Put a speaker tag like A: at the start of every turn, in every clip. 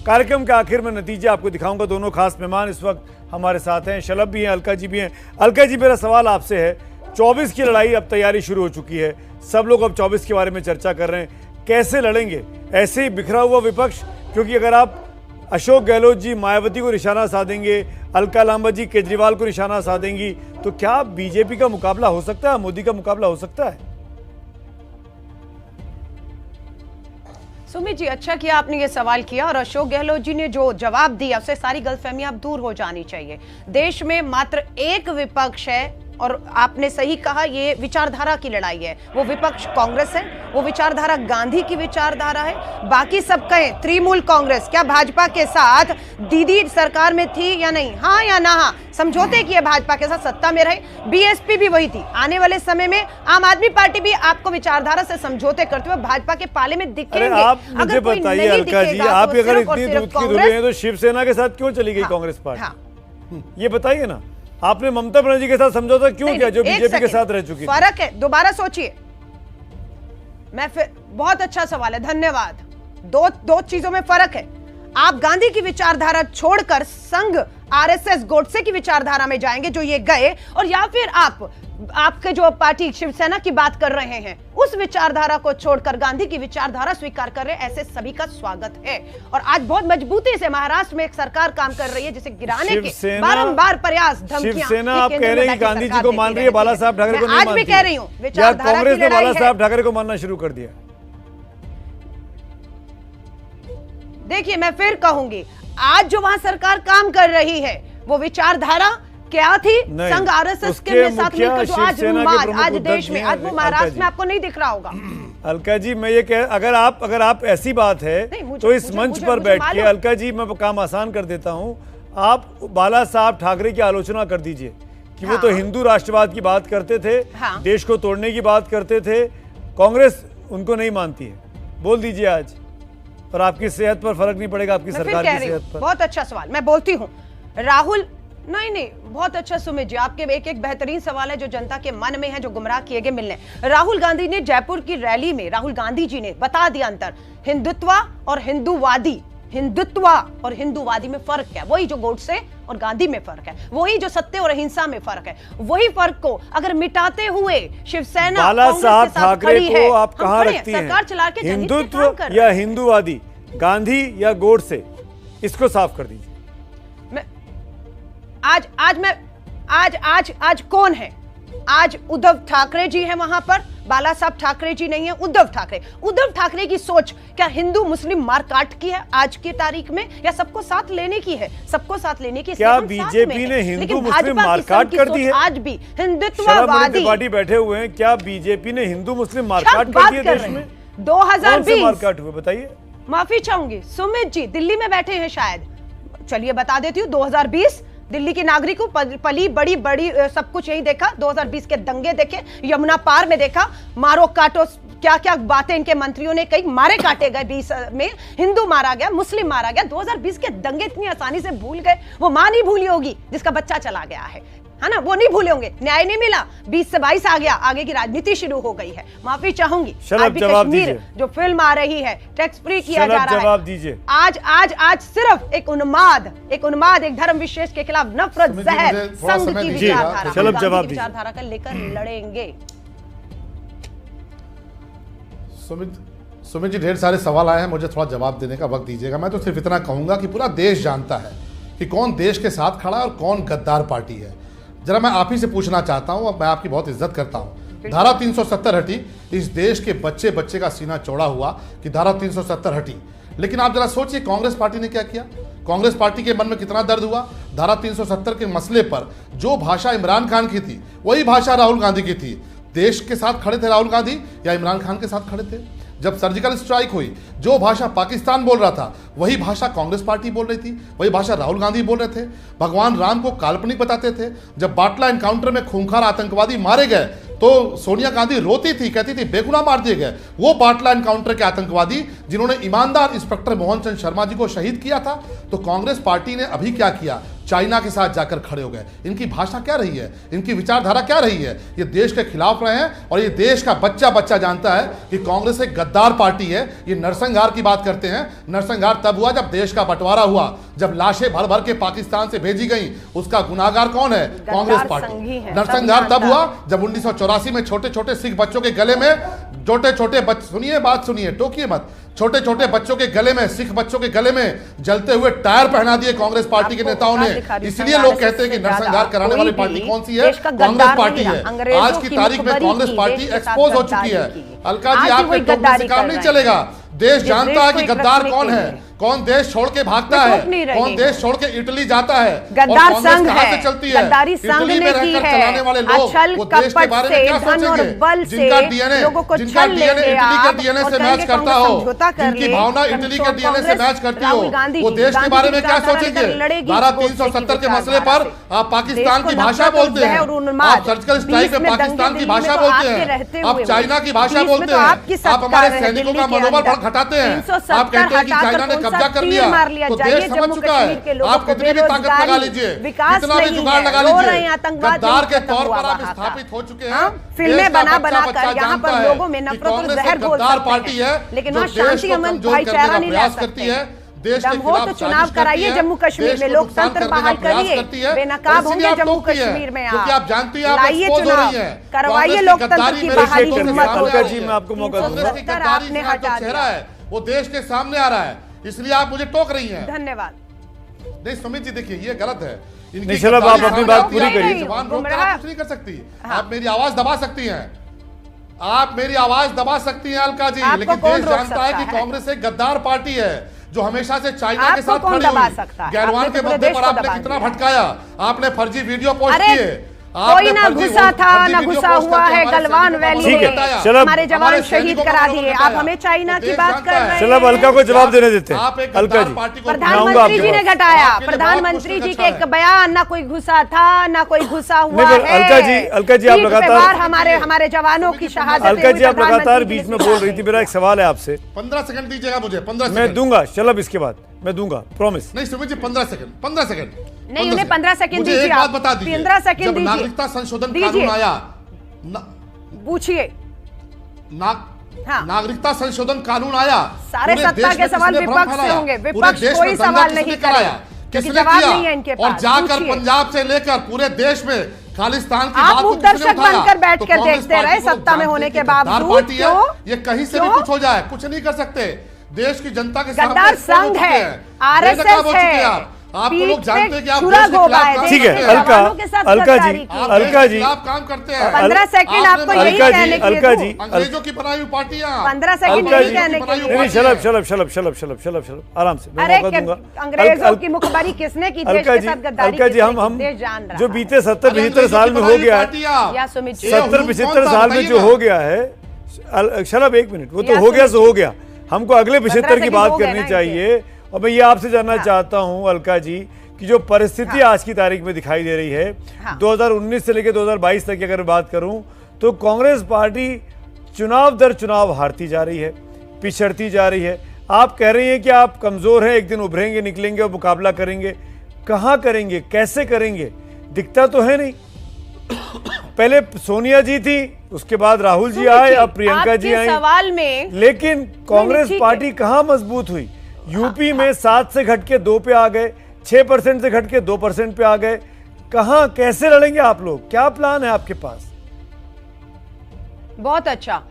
A: कार्यक्रम के आखिर में नतीजे आपको दिखाऊंगा। दोनों खास मेहमान इस वक्त हमारे साथ हैं, शलभ भी हैं, अलका जी भी हैं। अलका जी, मेरा सवाल आपसे है, 24 की लड़ाई अब तैयारी शुरू हो चुकी है, सब लोग अब 24 के बारे में चर्चा कर रहे हैं, कैसे लड़ेंगे? ऐसे ही बिखरा हुआ विपक्ष? क्योंकि अगर आप अशोक गहलोत जी मायावती को निशाना साधेंगे, अलका लांबा जी केजरीवाल को निशाना साधेंगी, तो क्या बीजेपी का मुकाबला हो सकता है, मोदी का मुकाबला हो सकता है?
B: सुमित जी, अच्छा किया आपने ये सवाल किया, और अशोक गहलोत जी ने जो जवाब दिया उससे सारी गलतफहमियां अब दूर हो जानी चाहिए। देश में मात्र एक विपक्ष है, और आपने सही कहा, ये विचारधारा की लड़ाई है। वो विपक्ष कांग्रेस है, वो विचारधारा गांधी की विचारधारा है। बाकी सब कहें तृणमूल कांग्रेस क्या भाजपा के साथ दीदी सरकार में थी या नहीं, हाँ या ना हाँ, समझौते किए भाजपा के साथ, सत्ता में रहे। बीएसपी भी वही थी। आने वाले समय में आम आदमी पार्टी भी आपको विचारधारा से समझौते करते हुए भाजपा के पाले में दिखेंगे।
A: आप मुझे बताइए अलका जी, आप अगर इतनी दूध की धुले हैं तो शिवसेना के साथ क्यों चली गई कांग्रेस पार्टी? ये बताइए ना, आपने ममता बनर्जी के साथ समझौता क्यों किया जो बीजेपी के साथ रह चुकी है?
B: फर्क है, दोबारा सोचिए। मैं फिर, बहुत अच्छा सवाल है, धन्यवाद। दो चीजों में फर्क है। आप गांधी की विचारधारा छोड़कर संघ आरएसएस गोडसे की विचारधारा में जाएंगे जो ये गए, और या फिर आपके जो पार्टी शिवसेना की बात कर रहे हैं उस विचारधारा को छोड़कर गांधी की विचारधारा स्वीकार कर रहे हैं, ऐसे सभी का स्वागत है। और आज बहुत मजबूती से महाराष्ट्र में एक सरकार काम कर रही है जिसे गिराने के बारंबार प्रयास, धमकियां।
A: शिवसेना आप कह रहे हैं गांधी जी को मान रही है, बाला साहब ठाकरे को नहीं मानती।
B: आज भी कह रही हूँ,
A: कांग्रेस ने बाला साहब ठाकरे को मानना शुरू कर दिया।
B: देखिए, मैं फिर कहूंगी, आज जो वहां सरकार काम कर रही है वो विचारधारा क्या थी? संघ आरएसएस के साथ मिलकर जो आज देश में, आज वो महाराष्ट्र में आपको नहीं दिख रहा होगा।
A: अलका जी, मैं ये कह, अगर आप ऐसी बात है तो इस मंच पर बैठ के, अलका जी मैं काम आसान कर देता हूं, आप बाला साहब ठाकरे की आलोचना कर दीजिए कि वो तो हिंदू राष्ट्रवाद की बात करते थे, देश को तोड़ने की बात करते थे, कांग्रेस उनको नहीं मानती है, बोल दीजिए आज, और आपकी सेहत पर फर्क नहीं पड़ेगा, आपकी सरकार की सेहत पर।
B: बहुत अच्छा सवाल, मैं बोलती हूँ। राहुल, नहीं, बहुत अच्छा सुमित जी, आपके एक बेहतरीन सवाल है जो जनता के मन में है, जो गुमराह किए गए मिलने। राहुल गांधी ने जयपुर की रैली में, राहुल गांधी जी ने बता दिया अंतर, हिंदुत्व और हिंदूवादी, हिंदुत्व और हिंदूवादी में फर्क है। वही जो गोडसे और गांधी में फर्क है, वही जो सत्य और अहिंसा में फर्क है, वही फर्क को अगर मिटाते हुए शिवसेना
A: बाला साहब ठाकरे को आप कहां रखती हैं?
B: सरकार चला के
A: हिंदुत्व या हिंदूवादी, गांधी या गोडसे, इसको साफ कर दीजिए।
B: आज कौन है? आज उद्धव ठाकरे जी हैं वहां पर, बाला साहब ठाकरे जी नहीं है, उद्धव ठाकरे की सोच क्या हिंदू मुस्लिम मारकाट की है आज की तारीख में, या सबको साथ लेने की है? सबको साथ लेने की।
A: क्या बीजेपी ने हिंदू मुस्लिम मारकाट कर दी है?
B: आज भी हिंदुत्ववादी
A: पार्टी बैठे हुए हैं, क्या बीजेपी ने हिंदू मुस्लिम मारकाट कर दी है देश में?
B: 2020
A: मारकाट हुए, बताइए।
B: माफी चाहूंगी सुमित जी, दिल्ली में बैठे हैं शायद, चलिए बता देती हूँ। 2020 दिल्ली के नागरिकों पली बड़ी सब कुछ यही देखा। 2020 के दंगे देखे, यमुना पार में देखा, मारो काटो, क्या क्या बातें इनके मंत्रियों ने कही, मारे काटे गए 20 में, हिंदू मारा गया, मुस्लिम मारा गया। 2020 के दंगे इतनी आसानी से भूल गए, वो मां नहीं भूली होगी जिसका बच्चा चला गया है ना, वो नहीं भूले होंगे। न्याय नहीं मिला, 20 से 22 आ गया, आगे की राजनीति शुरू हो गई है। माफी चाहूंगी। आज भी कश्मीर जो फिल्म आ रही है, टैक्स फ्री किया जा रहा है। आज सिर्फ एक उन्माद, एक धर्म विशेष के खिलाफ नफरत, जहर, संघ की विचारधारा का लेकर लड़ेंगे।
C: सुमित जी, ढेर सारे सवाल आए हैं, मुझे थोड़ा जवाब देने का वक्त दीजिएगा। मैं तो सिर्फ इतना कहूंगा कि पूरा देश जानता है कि कौन देश के साथ खड़ा है और कौन गद्दार पार्टी है। जरा मैं आप ही से पूछना चाहता हूं, अब मैं आपकी बहुत इज्जत करता हूं, धारा 370 हटी, इस देश के बच्चे बच्चे का सीना चौड़ा हुआ कि धारा 370 हटी, लेकिन आप जरा सोचिए कांग्रेस पार्टी ने क्या किया। कांग्रेस पार्टी के मन में कितना दर्द हुआ। धारा 370 के मसले पर जो भाषा इमरान खान की थी वही भाषा राहुल गांधी की थी। देश के साथ खड़े थे राहुल गांधी या इमरान खान के साथ खड़े थे? जब सर्जिकल स्ट्राइक हुई, जो भाषा पाकिस्तान बोल रहा था वही भाषा कांग्रेस पार्टी बोल रही थी, वही भाषा राहुल गांधी बोल रहे थे। भगवान राम को काल्पनिक बताते थे। जब बाटला एनकाउंटर में खूंखार आतंकवादी मारे गए तो सोनिया गांधी रोती थी, कहती थी बेगुनाह मार दिए गए। वो बाटला एनकाउंटर के आतंकवादी जिन्होंने ईमानदार इंस्पेक्टर मोहन चंद शर्मा जी को शहीद किया था। तो कांग्रेस पार्टी ने अभी क्या किया, चाइना के साथ जाकर खड़े हो गए। इनकी भाषा क्या रही है, इनकी विचारधारा क्या रही है? ये देश के खिलाफ रहे हैं और ये देश का बच्चा बच्चा जानता है कि कांग्रेस एक गद्दार पार्टी है। ये नरसंहार की बात करते हैं। नरसंहार तब हुआ जब देश का बंटवारा हुआ, जब लाशें भर भर के पाकिस्तान से भेजी गई। उसका गुनाहगार कौन है? कांग्रेस पार्टी। नरसंहार तब हुआ जब 1984 में छोटे छोटे सिख बच्चों के गले में, छोटे छोटे बच्चे, सुनिए बात सुनिए, टोकिए मत, छोटे छोटे बच्चों के गले में, सिख बच्चों के गले में जलते हुए टायर पहना दिए कांग्रेस पार्टी के नेताओं ने। इसलिए लोग कहते हैं कि नरसंहार कराने वाली पार्टी कौन सी है? कांग्रेस पार्टी है। आज की तारीख में कांग्रेस पार्टी एक्सपोज हो चुकी है। अलका जी, आपके टोकने से काम नहीं चलेगा। देश जानता है कि गद्दार कौन है, कौन देश छोड़ के भागता है, कौन देश छोड़ के इटली जाता है।
B: गद्दार संघ
C: कहां से चलती है?
B: गद्दारी संघ ने की है।
C: चलाने वाले लोग वो देश के बारे में क्या सोचेंगे? जिनका डीएनए इटली के डीएनए से मैच करता हो, जिनकी भावना इटली के डीएनए से मैच करती हो, वो देश के बारे में क्या सोचेंगे? धारा 370 के मसले पर आप पाकिस्तान की भाषा बोलते हैं, आप सर्जिकल स्ट्राइक में पाकिस्तान की भाषा बोलते हैं, आप चाइना की भाषा बोलते हैं, आप हमारे सैनिकों का मनोबल घटाते हैं, आप कहते हैं कि चाइना ने कब्जा कर लिया, तो देश समझ चुका है। आप कितनी भी ताकत लगा लीजिए, कितना भी जुगाड़ लगा लीजिए, गद्दार के तौर पर आप स्थापित हो चुके हैं।
B: फिल्में बना कर यहाँ पर लोगों में नफरत और जहर घोल सकते हैं, लेकिन वहाँ शांति अमन भाईचारा नहीं ला सकते। दम हो तो चुनाव कराइए जम्मू कश्मीर में, लोकतंत्र बहाल करिए, बेनकाब होंगे जम्मू कश्मीर में। आप जानती हैं, लाइए चुनाव, करवाइए लोकतंत्र की बहाली, हिम्मत
A: अलका जी मैं आपको मौका दूंगा।
B: आपने हटा दिया,
C: वो देश के सामने आ रहा है, इसलिए आप मुझे टोक रही हैं।
B: धन्यवाद।
C: नहीं सुमित जी, देखिए ये गलत है।
A: नहीं चलो, आप अपनी बात पूरी करिए।
C: जवान रोक कर आप कुछ नहीं कर सकती। आप मेरी आवाज दबा सकती हैं, आप मेरी आवाज दबा सकती हैं अलका जी, लेकिन देश जानता है कि कांग्रेस एक गद्दार पार्टी है जो हमेशा से चाइना के साथ खड़ी हुई। गैरवान के मुद्दे पर आपने कितना भटकाया, आपने फर्जी वीडियो पोस्ट किए,
B: कोई ना घुसा था ना घुसा हुआ है गलवान वैली में, हमारे जवान शहीद करा दिए। आप हमें चाइना की बात कर रहे हैं।
A: चलो अलका को जवाब देने देते हैं। अलका जी,
B: प्रधानमंत्री जी ने घटाया, प्रधानमंत्री जी के एक बयान, ना कोई घुसा था ना कोई घुसा हुआ है।
A: अलका जी आप लगातार
B: हमारे जवानों की शहादत।
A: अलका जी आप लगातार बीच में बोल रही थी, मेरा एक सवाल है आपसे।
C: 15 सेकंड दीजिएगा मुझे, 15
A: मैं दूंगा। चलो इसके बाद मैं दूंगा, प्रॉमिस।
C: नहीं सुमित जी 15 सेकंड
B: नहीं, उन्हें 15 सेकंड दीजिए।
C: एक बात बता दीजिए,
B: 15 सेकंड दीजिए।
C: नागरिकता संशोधन कानून आया,
B: पूछिए।
C: नागरिकता संशोधन कानून आया,
B: सारे सत्ता के सवाल विपक्ष से होंगे, विपक्ष कोई सवाल नहीं कराया,
C: किसने
B: जवाब
C: किया?
B: नहीं है इनके पास।
C: और जाकर पंजाब से लेकर पूरे देश में खालिस्तान की
B: आप
C: बात को
B: दर्शक बनकर बैठ
C: तो
B: कर देखते रहे, सत्ता में होने के बावजूद
C: ये कहीं से भी कुछ हो जाए, कुछ नहीं कर सकते। देश की जनता के सामने
B: गद्दार संघ है, आरएसएस है,
C: आप लोग जानते हैं कि आप
A: ठीक है। अलका जी
C: काम करते हैं।
B: 15 सेकंड आपको यही कहने के लिए,
A: अलका जी
C: अंग्रेजों की बनाई हुई पार्टियां,
B: 15 सेकंड यही कहने के लिए।
A: शलभ आराम से
B: अरे अंग्रेजों की मुखबरी किसने की? देश के साथ गद्दारी
A: अलका जी, हम जो बीते 70-75 साल में हो गया है, 70-75 साल में जो हो गया है, शलभ एक मिनट, वो तो हो गया सो हो गया। हमको अगले 75 की बात करनी चाहिए। और मैं ये आपसे जानना चाहता हूं अलका जी कि जो परिस्थिति आज की तारीख में दिखाई दे रही है, 2019 से लेकर 2022 तक की अगर बात करूं तो कांग्रेस पार्टी चुनाव दर चुनाव हारती जा रही है, पिछड़ती जा रही है। आप कह रही हैं कि आप कमजोर हैं, एक दिन उभरेंगे, निकलेंगे और मुकाबला करेंगे। कहां करेंगे, कैसे करेंगे? दिखता तो है नहीं। पहले सोनिया जी थी, उसके बाद राहुल जी आए, अब प्रियंका जी आई,
B: सवाल में
A: लेकिन कांग्रेस पार्टी कहां मजबूत हुई? यूपी में 7 से घट के 2 पे आ गए, 6% से घट के 2% पे आ गए। कहां, कैसे लड़ेंगे आप लोग? क्या प्लान है आपके पास?
B: बहुत अच्छा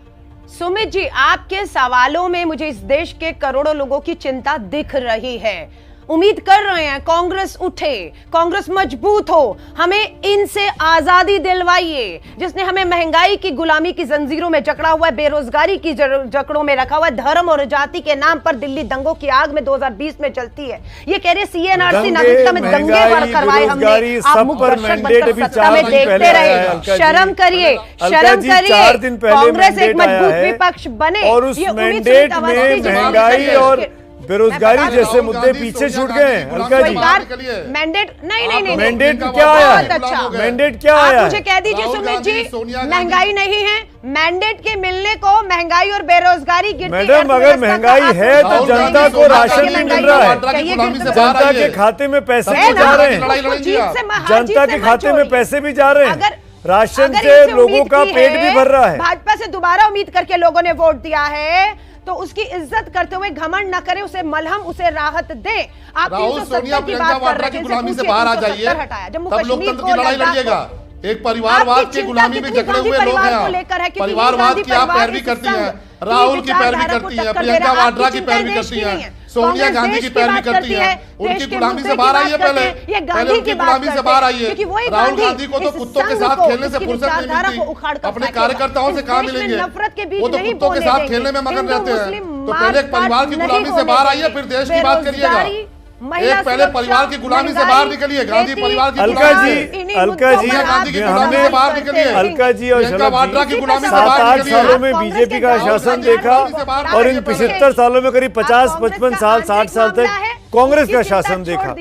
B: सुमित जी, आपके सवालों में मुझे इस देश के करोड़ों लोगों की चिंता दिख रही है। उम्मीद कर रहे हैं कांग्रेस उठे, कांग्रेस मजबूत हो, हमें इनसे आजादी दिलवाइए, जिसने हमें महंगाई की गुलामी की जंजीरों में जकड़ा हुआ है, बेरोजगारी की जकड़ों में रखा हुआ है, धर्म और जाति के नाम पर दिल्ली दंगों की आग में 2020 में चलती है। ये कह रहे सीएनआरसी नागरिकता में दंगे करवाए हमने, आप मुखदर्शक बनकर सत्ता में देखते रहे। शर्म करिए, शर्म करिए। कांग्रेस एक मजबूत विपक्ष बने
A: और उस मैंडेट में महंगाई और बेरोजगारी
B: मैं बता
A: जैसे
C: राहुल
A: मुद्दे
C: गांधी,
A: पीछे
C: सोनिया
A: छूट गए हैं
C: गांधी
A: अलका
C: की
A: जी।
C: गुलामी के लिए
B: मैंडेट नहीं
A: मैंडेट
C: इनका
A: क्या आया
B: बहुत
A: है?
B: अच्छा।
C: हो गए।
A: मैंडेट क्या
B: आप
A: आया
B: मुझे
A: है?
B: कह दीजिए
C: राहुल
B: सुमित
C: गांधी,
B: जी,
C: सोनिया गांधी-
B: महंगाई नहीं है, मैंडेट के मिलने को महंगाई और बेरोजगारी गिरती
A: मैडम,
B: अर्थव्यवस्था
A: अगर
B: का
A: महंगाई
B: आप
A: है तो
B: समझ
A: जनता
B: जाएंगे।
A: को
B: सोनिया
A: राशन
B: गांधी
A: नहीं
B: महंगाई
A: मिल रहा है।
C: वाड्रा की
B: कहिए
C: गुलामी
B: गिरती
C: से बाहर
A: जनता
C: आइए।
A: के खाते में पैसे
C: तब
A: भी
C: तो
A: जा
C: जनता
A: रहे
C: की
A: हैं,
C: लड़ाई लड़ेंगे
B: जीत
C: आप।
B: से हार जीत
A: जनता
B: से
A: के
B: मत
A: खाते में
B: जोड़िए।
A: पैसे भी जा रहे हैं,
B: अगर
A: राशन
B: अगर
A: से
B: इनसे
A: लोगों
B: उम्मीद
A: का
B: की
A: पेट भी भर रहा है।
B: भाजपा से दोबारा उम्मीद करके लोगों ने वोट दिया है तो उसकी इज्जत करते हुए घमंड न करें, उसे मलहम, उसे राहत दे। आप
C: राहुल
B: 370
C: सोनिया
B: की
C: प्रियंका
B: बात कर
C: वाड्रा
B: रहे
C: की
B: थे,
C: गुलामी से
B: पूछिए,
C: बाहर आ
B: 370
C: जाइए,
B: हटाया। जम्मू
C: तब
B: कश्मीर
C: लोकतंत्र
B: को,
C: की लड़ाई
B: लद्दाख
C: लड़िएगा।
B: को।
C: एक परिवारवाद
B: आपकी
C: की
B: चिंता
C: गुलामी में
B: कितनी
C: जकड़े हुए
B: गांधी
C: लोग
B: परिवार
C: हैं
B: को
C: आप।
B: लेकर है, कितनी
C: परिवारवाद
B: गांधी
C: की आप
B: परिवार
C: पैरवी
B: इस
C: करती हैं,
B: संघ
C: राहुल की पैरवी
B: विचारधारा को
C: करती हैं,
B: टक्कर दे
C: प्रियंका
B: रहा है।
C: वाड्रा
B: आपकी
C: की पैरवी
B: चिंता देश
C: करती
B: की नहीं
C: हैं,
B: है।
C: सोनिया
B: कांग्रेस
C: गांधी
B: देश
C: की
B: की
C: पैरवी
B: बात
C: करती
B: करती
C: हैं।
B: है,
C: उनकी
B: देश के
C: गुलामी
B: मुद्दे
C: से
B: की
C: बाहर
B: बात
C: आइए,
B: करते
C: पहले
B: हैं। ये
C: पहले
B: गांधी
C: उनकी
B: की बात
C: गुलामी से
B: करते
C: बाहर
B: हैं,
C: आइए।
B: क्योंकि वही
C: राहुल
B: गांधी
C: गांधी को तो
B: इस
C: कुत्तों के
B: संघ
C: साथ
B: को,
C: खेलने से
B: इसकी
C: फुर्सत नहीं
B: विचारधारा
C: मिलती,
B: को उखाड़ कर
C: अपने
B: फेंकेगा।
C: कार्यकर्ताओं से
B: इस
C: कहाँ
B: देश में
C: मिलेंगे?
B: नफरत के बीज
C: वो तो
B: नहीं
C: कुत्तों के
B: बोलने
C: साथ
B: देंगे।
C: खेलने में मगन
B: हिंदू,
C: रहते हैं।
B: मुस्लिम,
C: तो पहले एक परिवार की
B: मार-काट
C: गुलामी
B: नहीं
C: से बाहर
B: होने
C: आइए, फिर देश की बात करिएगा।
B: बेरोजगारी, महिला
C: एक पहले
B: सुरक्षा,
C: परिवार की गुलामी से
B: महंगाई,
C: बाहर निकलिए, गांधी
B: बेटी,
C: परिवार की
A: अलका
C: गुलामी
A: जी,
C: से।
B: इन्हीं
A: अलका
B: मुद्दों
A: जी,
B: पर
C: गांधी की
B: आप
C: गुलामी से बाहर निकलिए।
A: अलका जी और
C: प्रियंका
A: शलभ
C: वाड्रा
A: जी,
C: की गुलामी से
A: 7-8
C: बाहर निकलिए।
A: सालों में
B: कांग्रेस
A: बीजेपी का
B: के
A: शासन
B: कांग्रेस
A: देखा
B: के कांग्रेस
A: और इन
B: के
A: 75 सालों में करीब 50-55 साल 60 साल तक कांग्रेस का शासन देखा।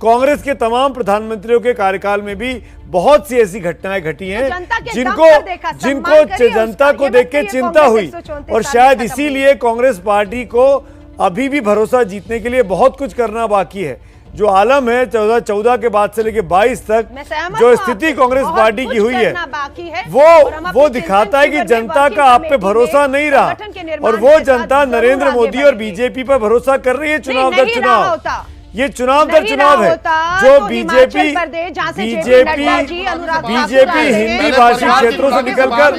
A: कांग्रेस के तमाम प्रधानमंत्रियों के कार्यकाल में भी बहुत सी ऐसी घटनाएं घटी हैं
B: जनता के
A: जिनको
B: दम पर देखा, सम्मान करिए
A: जनता
B: उसका।
A: को
B: ये
A: देख
B: मत
A: के
B: कहिए
A: चिंता
B: कांग्रेस
A: हुई
B: 134
A: और
B: साल
A: शायद
B: में खत्म
A: इसीलिए कांग्रेस पार्टी को अभी भी भरोसा जीतने के लिए बहुत कुछ करना बाकी है। जो आलम है 14 के बाद से लेके 22 तक
B: मैं सहमत
A: जो
B: हूं
A: स्थिति
B: आपसे,
A: कांग्रेस
B: बहुत
A: पार्टी
B: कुछ
A: की हुई है
B: करना बाकी है और हम
A: वो
B: अपने
A: दिखाता है कि
B: चिंतन
A: जनता
B: वर्किंग
A: का आप पे
B: कमेटी
A: भरोसा
B: में
A: नहीं रहा
B: संगठन के निर्माण
A: और वो
B: के साथ
A: जनता
B: जरूर
A: नरेंद्र
B: आगे
A: मोदी और
B: बढ़ेगी।
A: बीजेपी पर भरोसा कर रही है चुनाव दर
B: नहीं रहा
A: चुनाव।
B: होता।
A: ये चुनाव दर
B: नहीं
A: चुनाव
B: रहा
A: है
B: होता
A: जो
B: तो
A: बीजेपी
B: हिमाचल प्रदेश, जहां से नड्डा जी, अनुराग ठाकुर आए हैं,
A: हिंदी भाषी क्षेत्रों से निकलकर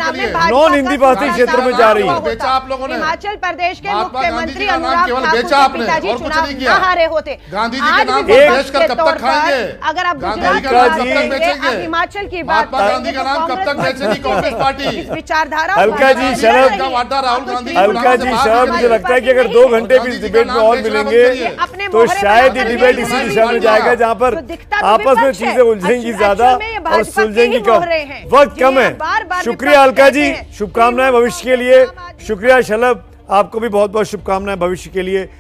A: नॉन हिंदी भाषी क्षेत्र में जा रही है।
C: बेचा आप लोगों ने।
B: हिमाचल प्रदेश के
C: महात्मा गांधी
B: मुख्यमंत्री
C: जी का नाम
B: अनुराग
C: केवल
B: ठाकुर
C: बेचा
B: के
C: आपने,
B: पिताजी
C: और कुछ
B: चुनाव
C: नहीं किया।
B: न हारे होते।
C: गांधी जी के
B: आज
C: नाम
B: भी
C: को
B: विपक्ष
C: बेचकर
B: के
C: कब तक
B: तौर पर
C: खाएंगे?
B: अगर आप
C: गांधी
B: गुजरात
C: जी
B: की
C: का
B: बात
C: नाम कब तक
B: करेंगे,
C: बेचेंगे?
B: आप हिमाचल की बात
C: महात्मा
B: करेंगे
C: गांधी का
B: तो
C: नाम कब तक
B: कांग्रेस
C: बेचेगी कांग्रेस पार्टी?
B: इस विचारधारा
A: अलका जी, शरद, अलका जी शरद, मुझे लगता है कि अगर 2 घंटे भी इस डिबेट में और मिलेंगे तो शायद ये डिबेट इसी दिशा में जाएगा जहां पर आपस में चीजें उलझेंगी ज्यादा और सुलझेंगी कम। वक्त कम है। शुक्रिया अलका जी, शुभकामनाएं भविष्य के लिए। शुक्रिया शलभ, आपको भी बहुत बहुत शुभकामनाएं भविष्य के लिए।